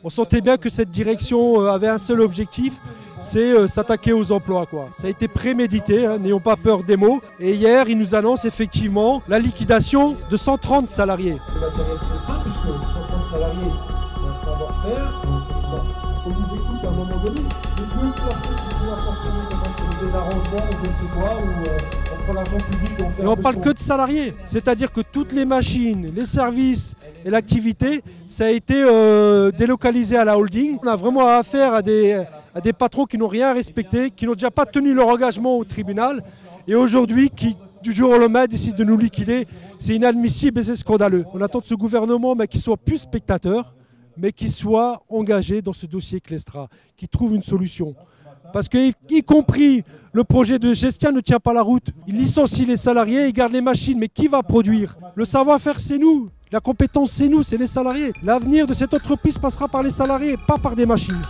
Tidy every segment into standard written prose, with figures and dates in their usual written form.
On sentait bien que cette direction avait un seul objectif, c'est s'attaquer aux emplois, quoi. Ça a été prémédité, hein, n'ayons pas peur des mots. Et hier, ils nous annoncent effectivement la liquidation de 130 salariés. L'intérêt de Clestra, puisque 130 salariés, c'est un savoir-faire, c'est une connaissance. On nous écoute à un moment donné. Les deux personnes qui vont apporter des arrangements, ou je ne sais quoi, ou on prend l'argent public et on fait. Et on parle que de salariés, c'est-à-dire que toutes les machines, les services et l'activité, ça a été délocalisé à la holding. On a vraiment affaire à des patrons qui n'ont rien respecté, qui n'ont déjà pas tenu leur engagement au tribunal et aujourd'hui qui, du jour au lendemain, décident de nous liquider. C'est inadmissible et c'est scandaleux. On attend de ce gouvernement qu'il soit plus spectateur, mais qu'il soit engagé dans ce dossier Clestra, qu'il trouve une solution. Parce que, y compris le projet de Gestia ne tient pas la route. Il licencie les salariés, il garde les machines, mais qui va produire? Le savoir-faire, c'est nous. La compétence, c'est nous, c'est les salariés. L'avenir de cette entreprise passera par les salariés, pas par des machines.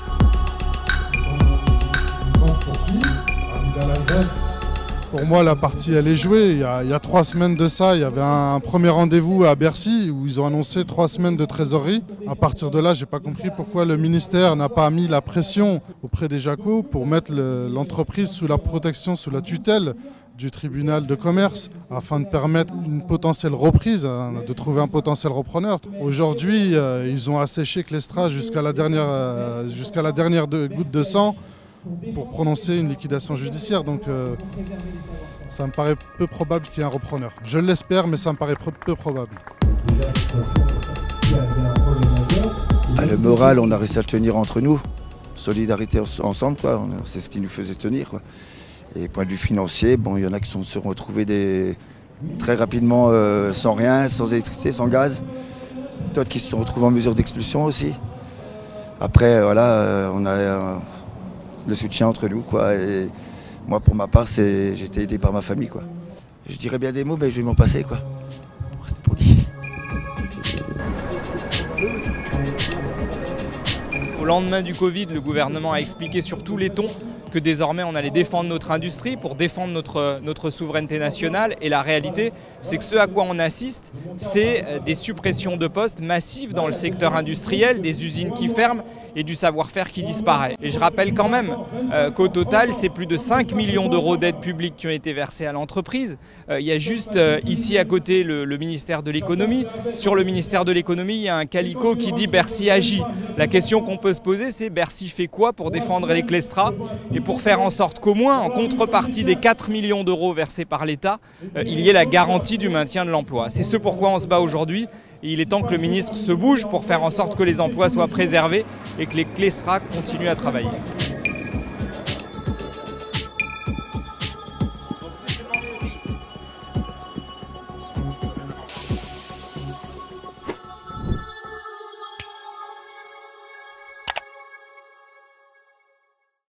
Pour moi, la partie, elle est jouée. Il y a 3 semaines de ça, il y avait un premier rendez-vous à Bercy où ils ont annoncé 3 semaines de trésorerie. À partir de là, je n'ai pas compris pourquoi le ministère n'a pas mis la pression auprès des JACO pour mettre l'entreprise sous la protection, sous la tutelle du tribunal de commerce afin de permettre une potentielle reprise, de trouver un potentiel repreneur. Aujourd'hui, ils ont asséché Clestra jusqu'à la dernière goutte de sang pour prononcer une liquidation judiciaire. Donc ça me paraît peu probable qu'il y ait un repreneur. Je l'espère, mais ça me paraît peu probable. Le moral, on a réussi à le tenir entre nous. Solidarité ensemble, quoi. C'est ce qui nous faisait tenir, quoi. Et point de vue financier, bon, il y en a qui se sont retrouvés très rapidement sans rien, sans électricité, sans gaz. D'autres qui se sont retrouvés en mesure d'expulsion aussi. Après, voilà, on a le soutien entre nous, quoi. Et moi, pour ma part, j'ai été aidé par ma famille, quoi. Je dirais bien des mots, mais je vais m'en passer, quoi. Pour rester poli. Au lendemain du Covid, le gouvernement a expliqué sur tous les tons que désormais on allait défendre notre industrie pour défendre notre souveraineté nationale. Et la réalité, c'est que ce à quoi on assiste, c'est des suppressions de postes massives dans le secteur industriel, des usines qui ferment et du savoir-faire qui disparaît. Et je rappelle quand même qu'au total, c'est plus de 5 millions d'euros d'aides publiques qui ont été versées à l'entreprise. Il y a juste ici à côté le ministère de l'économie. Sur le ministère de l'économie, il y a un calicot qui dit Bercy agit. La question qu'on peut se poser, c'est Bercy fait quoi pour défendre les Clestra et pour faire en sorte qu'au moins, en contrepartie des 4 millions d'euros versés par l'État, il y ait la garantie du maintien de l'emploi. C'est ce pourquoi on se bat aujourd'hui. Et il est temps que le ministre se bouge pour faire en sorte que les emplois soient préservés et que les Clestra continuent à travailler.